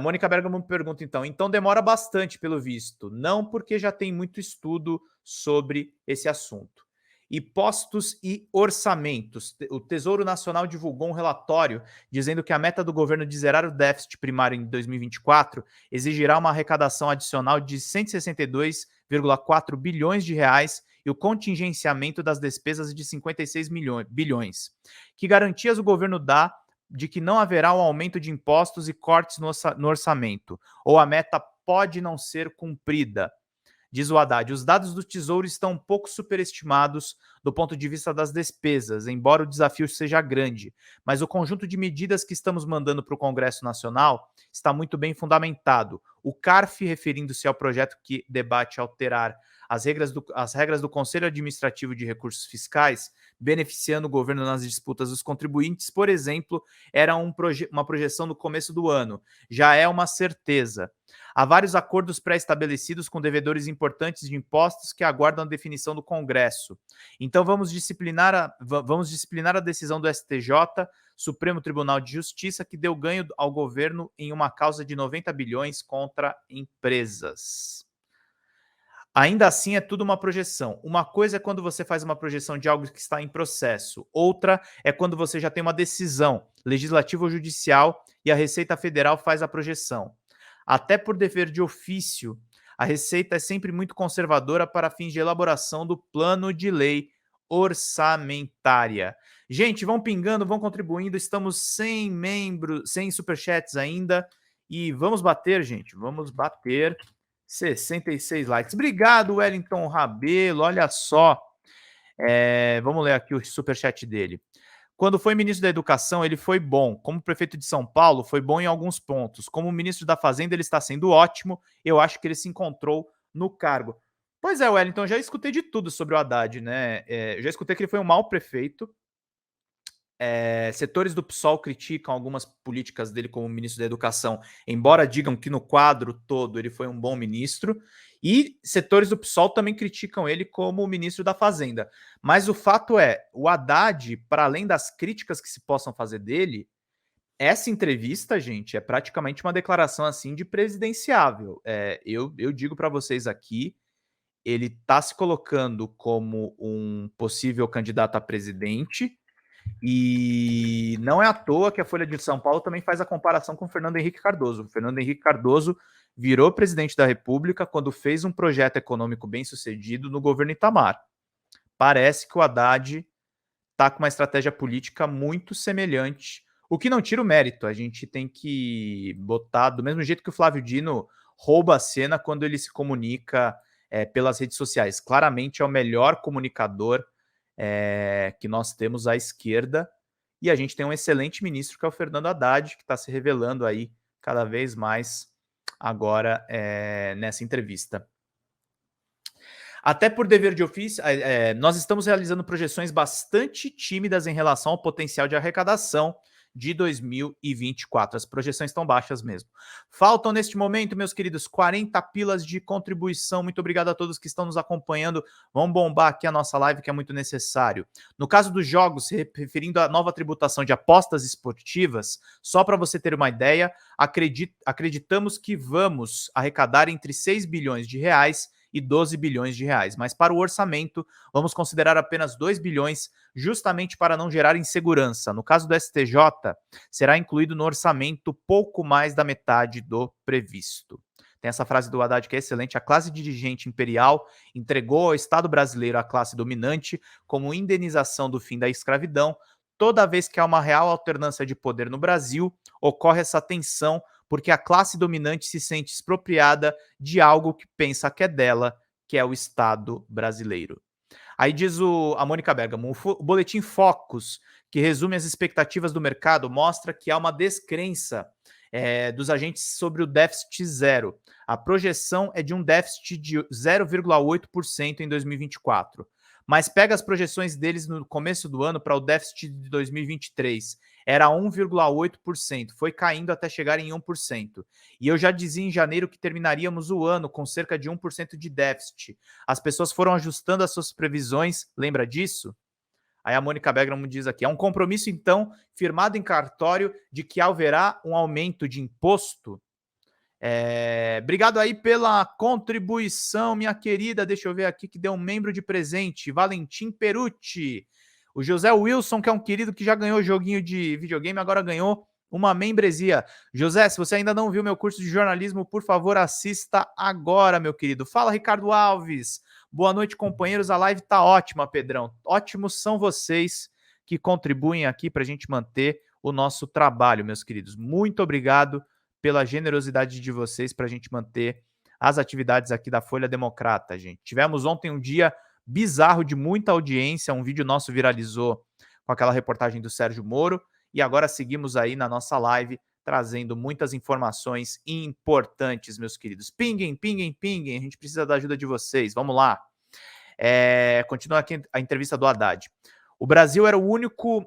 Mônica Bergamo pergunta, então demora bastante pelo visto. Não, porque já tem muito estudo sobre esse assunto. Impostos e orçamentos. O Tesouro Nacional divulgou um relatório dizendo que a meta do governo de zerar o déficit primário em 2024 exigirá uma arrecadação adicional de 162,4 bilhões de reais e o contingenciamento das despesas de 56 bilhões. Que garantias o governo dá de que não haverá um aumento de impostos e cortes no orçamento? Ou a meta pode não ser cumprida? Diz o Haddad, os dados do Tesouro estão um pouco superestimados do ponto de vista das despesas, embora o desafio seja grande, mas o conjunto de medidas que estamos mandando para o Congresso Nacional está muito bem fundamentado. O CARF, referindo-se ao projeto que debate alterar as regras do Conselho Administrativo de Recursos Fiscais, beneficiando o governo nas disputas dos contribuintes, por exemplo, era uma projeção no começo do ano. Já é uma certeza. Há vários acordos pré-estabelecidos com devedores importantes de impostos que aguardam a definição do Congresso. Então vamos disciplinar a decisão do STJ, Supremo Tribunal de Justiça, que deu ganho ao governo em uma causa de 90 bilhões contra empresas. Ainda assim, é tudo uma projeção. Uma coisa é quando você faz uma projeção de algo que está em processo. Outra é quando você já tem uma decisão, legislativa ou judicial, e a Receita Federal faz a projeção. Até por dever de ofício, a Receita é sempre muito conservadora para fins de elaboração do plano de lei orçamentária. Gente, vão pingando, vão contribuindo. Estamos sem membros, sem superchats ainda. E vamos bater, gente. Vamos bater 66 likes. Obrigado, Wellington Rabelo. Olha só. Vamos ler aqui o superchat dele. Quando foi ministro da Educação, ele foi bom. Como prefeito de São Paulo, foi bom em alguns pontos. Como ministro da Fazenda, ele está sendo ótimo. Eu acho que ele se encontrou no cargo. Pois é, Wellington, já escutei de tudo sobre o Haddad, né? Já escutei que ele foi um mau prefeito. Setores do PSOL criticam algumas políticas dele como ministro da Educação, embora digam que no quadro todo ele foi um bom ministro, e setores do PSOL também criticam ele como ministro da Fazenda. Mas o fato é, o Haddad, para além das críticas que se possam fazer dele, essa entrevista, gente, é praticamente uma declaração assim de presidenciável. Eu digo para vocês aqui, ele está se colocando como um possível candidato a presidente, e não é à toa que a Folha de São Paulo também faz a comparação com o Fernando Henrique Cardoso. O Fernando Henrique Cardoso virou presidente da República quando fez um projeto econômico bem sucedido no governo Itamar. Parece que o Haddad está com uma estratégia política muito semelhante, o que não tira o mérito. A gente tem que botar, do mesmo jeito que o Flávio Dino rouba a cena quando ele se comunica pelas redes sociais. Claramente é o melhor comunicador que nós temos à esquerda, e a gente tem um excelente ministro que é o Fernando Haddad, que está se revelando aí cada vez mais agora nessa entrevista. Até por dever de ofício, nós estamos realizando projeções bastante tímidas em relação ao potencial de arrecadação de 2024. As projeções estão baixas mesmo. Faltam neste momento, meus queridos, 40 pilas de contribuição. Muito obrigado a todos que estão nos acompanhando. Vamos bombar aqui a nossa live, que é muito necessário. No caso dos jogos, se referindo à nova tributação de apostas esportivas, só para você ter uma ideia, acreditamos que vamos arrecadar entre 6 bilhões de reais e 12 bilhões de reais. Mas para o orçamento, vamos considerar apenas 2 bilhões, justamente para não gerar insegurança. No caso do STJ, será incluído no orçamento pouco mais da metade do previsto. Tem essa frase do Haddad que é excelente: a classe dirigente imperial entregou ao Estado brasileiro a classe dominante como indenização do fim da escravidão. Toda vez que há uma real alternância de poder no Brasil, ocorre essa tensão, porque a classe dominante se sente expropriada de algo que pensa que é dela, que é o Estado brasileiro. Aí diz a Mônica Bergamo, o boletim Focus, que resume as expectativas do mercado, mostra que há uma descrença dos agentes sobre o déficit zero. A projeção é de um déficit de 0,8% em 2024. Mas pega as projeções deles no começo do ano para o déficit de 2023. Era 1,8%, foi caindo até chegar em 1%. E eu já dizia em janeiro que terminaríamos o ano com cerca de 1% de déficit. As pessoas foram ajustando as suas previsões, lembra disso? Aí a Mônica Bergamo diz aqui, é um compromisso, então, firmado em cartório de que haverá um aumento de imposto? Obrigado aí pela contribuição, minha querida. Deixa eu ver aqui que deu um membro de presente, Valentim Perucci. O José Wilson, que é um querido que já ganhou joguinho de videogame, agora ganhou uma membresia. José, se você ainda não viu meu curso de jornalismo, por favor, assista agora, meu querido. Fala, Ricardo Alves. Boa noite, companheiros. A live tá ótima, Pedrão. Ótimos são vocês que contribuem aqui para a gente manter o nosso trabalho, meus queridos. Muito obrigado pela generosidade de vocês para a gente manter as atividades aqui da Folha Democrata, gente. Tivemos ontem um dia bizarro de muita audiência, um vídeo nosso viralizou com aquela reportagem do Sérgio Moro, e agora seguimos aí na nossa live trazendo muitas informações importantes, meus queridos. Pinguem, pinguem, pinguem, a gente precisa da ajuda de vocês, vamos lá. Continua aqui a entrevista do Haddad. O Brasil era o único...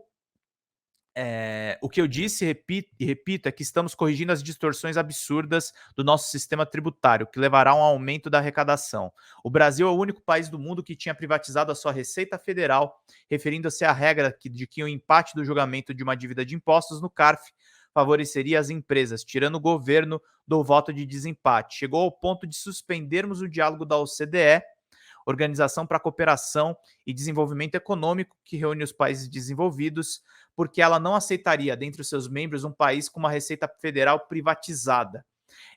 o que eu disse e repito é que estamos corrigindo as distorções absurdas do nosso sistema tributário, que levará a um aumento da arrecadação. O Brasil é o único país do mundo que tinha privatizado a sua Receita Federal, referindo-se à regra de que o empate do julgamento de uma dívida de impostos no CARF favoreceria as empresas, tirando o governo do voto de desempate. Chegou ao ponto de suspendermos o diálogo da OCDE, Organização para a Cooperação e Desenvolvimento Econômico, que reúne os países desenvolvidos, porque ela não aceitaria, dentre os seus membros, um país com uma Receita Federal privatizada.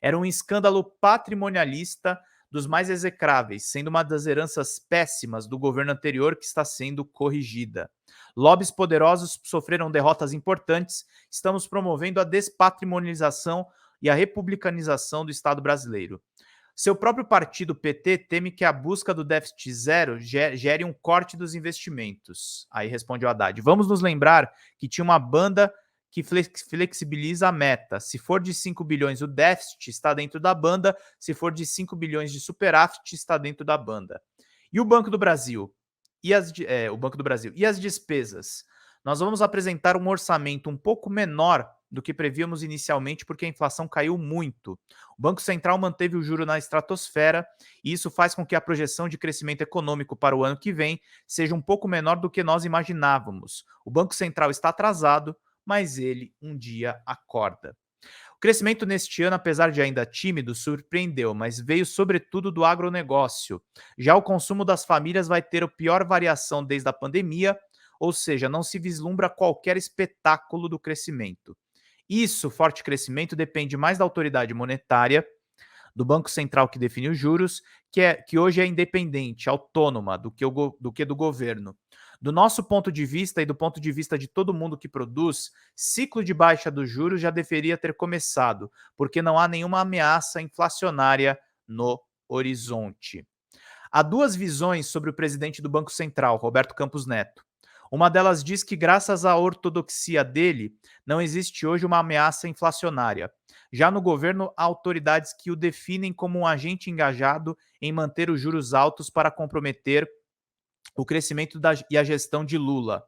Era um escândalo patrimonialista dos mais execráveis, sendo uma das heranças péssimas do governo anterior que está sendo corrigida. Lobbies poderosos sofreram derrotas importantes, estamos promovendo a despatrimonialização e a republicanização do Estado brasileiro. Seu próprio partido, PT, teme que a busca do déficit zero gere um corte dos investimentos. Aí responde o Haddad. Vamos nos lembrar que tinha uma banda que flexibiliza a meta. Se for de 5 bilhões o déficit, está dentro da banda. Se for de 5 bilhões de superávit, está dentro da banda. E o Banco do Brasil? O Banco do Brasil. E as despesas? Nós vamos apresentar um orçamento um pouco menor do que prevíamos inicialmente, porque a inflação caiu muito. O Banco Central manteve o juro na estratosfera e isso faz com que a projeção de crescimento econômico para o ano que vem seja um pouco menor do que nós imaginávamos. O Banco Central está atrasado, mas ele um dia acorda. O crescimento neste ano, apesar de ainda tímido, surpreendeu, mas veio sobretudo do agronegócio. Já o consumo das famílias vai ter a pior variação desde a pandemia, ou seja, não se vislumbra qualquer espetáculo do crescimento. Isso, forte crescimento, depende mais da autoridade monetária, do Banco Central que define os juros, que hoje é independente, autônoma do que do governo. Do nosso ponto de vista e do ponto de vista de todo mundo que produz, ciclo de baixa dos juros já deveria ter começado, porque não há nenhuma ameaça inflacionária no horizonte. Há duas visões sobre o presidente do Banco Central, Roberto Campos Neto. Uma delas diz que, graças à ortodoxia dele, não existe hoje uma ameaça inflacionária. Já no governo, há autoridades que o definem como um agente engajado em manter os juros altos para comprometer o crescimento e a gestão de Lula.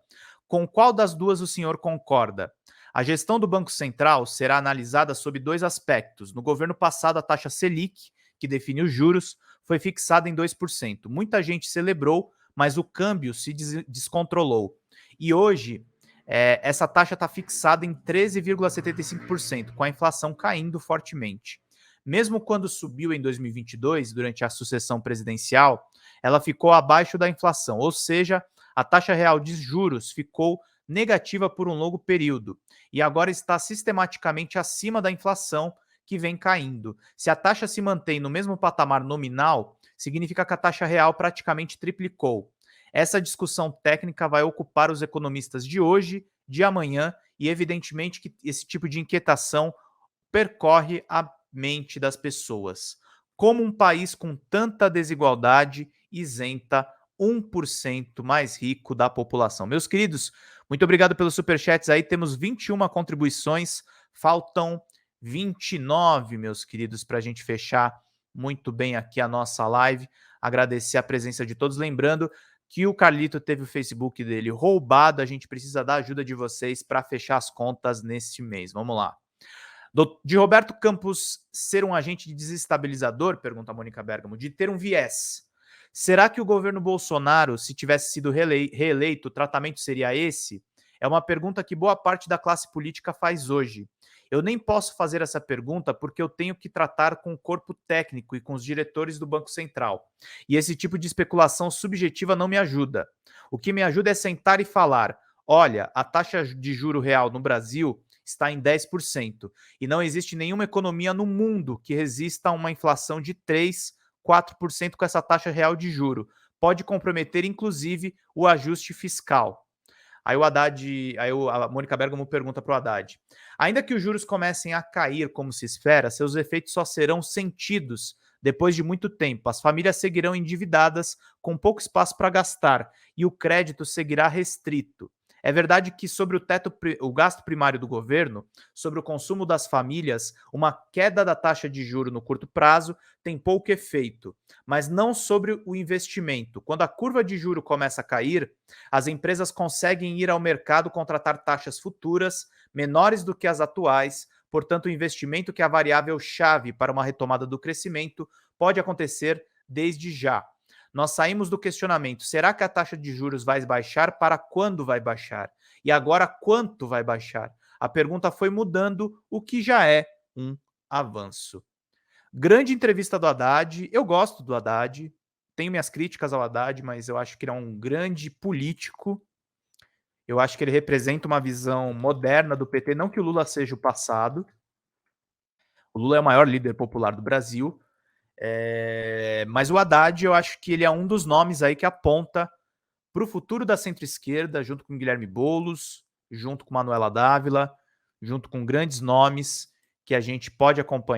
Com qual das duas o senhor concorda? A gestão do Banco Central será analisada sob dois aspectos. No governo passado, a taxa Selic, que define os juros, foi fixada em 2%. Muita gente celebrou, mas o câmbio se descontrolou. E hoje, essa taxa está fixada em 13,75%, com a inflação caindo fortemente. Mesmo quando subiu em 2022, durante a sucessão presidencial, ela ficou abaixo da inflação, ou seja, a taxa real de juros ficou negativa por um longo período e agora está sistematicamente acima da inflação, que vem caindo. Se a taxa se mantém no mesmo patamar nominal, significa que a taxa real praticamente triplicou. Essa discussão técnica vai ocupar os economistas de hoje, de amanhã, e evidentemente que esse tipo de inquietação percorre a mente das pessoas. Como um país com tanta desigualdade isenta 1% mais rico da população? Meus queridos, muito obrigado pelos superchats aí. Temos 21 contribuições, faltam 29, meus queridos, para a gente fechar muito bem aqui a nossa live. Agradecer a presença de todos. Lembrando que o Carlito teve o Facebook dele roubado. A gente precisa da ajuda de vocês para fechar as contas neste mês. Vamos lá. De Roberto Campos ser um agente desestabilizador, pergunta a Mônica Bergamo, de ter um viés. Será que o governo Bolsonaro, se tivesse sido reeleito, o tratamento seria esse? É uma pergunta que boa parte da classe política faz hoje. Eu nem posso fazer essa pergunta porque eu tenho que tratar com o corpo técnico e com os diretores do Banco Central. E esse tipo de especulação subjetiva não me ajuda. O que me ajuda é sentar e falar: olha, a taxa de juro real no Brasil está em 10% e não existe nenhuma economia no mundo que resista a uma inflação de 3, 4% com essa taxa real de juro. Pode comprometer, inclusive, o ajuste fiscal. Aí o Haddad, a Mônica Bergamo pergunta para o Haddad: ainda que os juros comecem a cair como se espera, seus efeitos só serão sentidos depois de muito tempo. As famílias seguirão endividadas, com pouco espaço para gastar, e o crédito seguirá restrito. É verdade que sobre o gasto primário do governo, sobre o consumo das famílias, uma queda da taxa de juro no curto prazo tem pouco efeito, mas não sobre o investimento. Quando a curva de juro começa a cair, as empresas conseguem ir ao mercado contratar taxas futuras menores do que as atuais, portanto, o investimento, que é a variável chave para uma retomada do crescimento, pode acontecer desde já. Nós saímos do questionamento: será que a taxa de juros vai baixar? Para quando vai baixar? E agora, quanto vai baixar? A pergunta foi mudando, o que já é um avanço. Grande entrevista do Haddad. Eu gosto do Haddad. Tenho minhas críticas ao Haddad, mas eu acho que ele é um grande político. Eu acho que ele representa uma visão moderna do PT. Não que o Lula seja o passado. O Lula é o maior líder popular do Brasil. Mas o Haddad, eu acho que ele é um dos nomes aí que aponta para o futuro da centro-esquerda, junto com Guilherme Boulos, junto com Manuela Dávila, junto com grandes nomes que a gente pode acompanhar